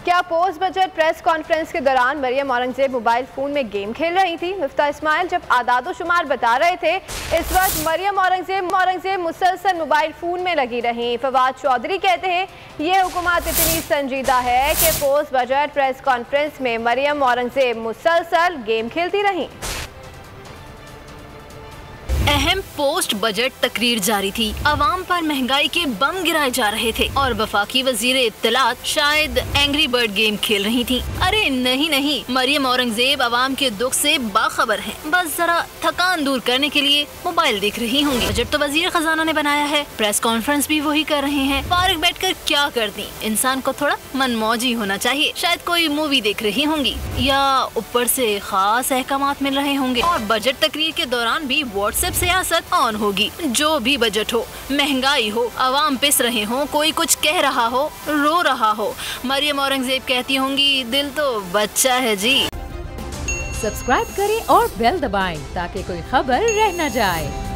क्या post budget press conference के दौरान मरियम औरंगजेब मोबाइल फोन में गेम खेल रही थी? मुफ्ता इस्माइल जब आदादो शुमार बता रहे थे, इस वक्त मरियम औरंगजेब मुसलसल मोबाइल फोन में लगी रहीं। फवाद चौधरी कहते हैं ये हुकूमत इतनी संजीदा है कि पोस्ट बजट प्रेस कॉन्फ्रेंस में मरियम औरंगजेब मुसलसल गेम खेलती रहीं। अहम पोस्ट बजट तकरीर जारी थी। अवाम पर महंगाई के बम गिराए जा रहे थे और वफाकी वजीर इत्तलात शायद एंग्री बर्ड गेम खेल रही थी। अरे नहीं, मरियम औरंगजेब अवाम के दुख से बाखबर हैं। बस जरा थकान दूर करने के लिए मोबाइल देख रही होंगी। बजट तो वजीर खजाना ने बनाया है, प्रेस कॉन्फ्रेंस भी वही कर रहे हैं। फारिग बैठकर क्या करती? इंसान को थोड़ा मनमौजी होना चाहिए। शायद कोई मूवी देख रही होंगी या ऊपर से खास अहकामात मिल रहे होंगे। और बजट तकरीर के दौरान भी व्हाट्सएप सियासत ऑन होगी। जो भी बजट हो, महंगाई हो, अवाम पिस रहे हो, कोई कुछ कह रहा हो, रो रहा हो, मरियम औरंगजेब कहती होंगी दिल तो बच्चा है जी। सब्सक्राइब करें और बेल दबाएं ताकि कोई खबर रह न जाए।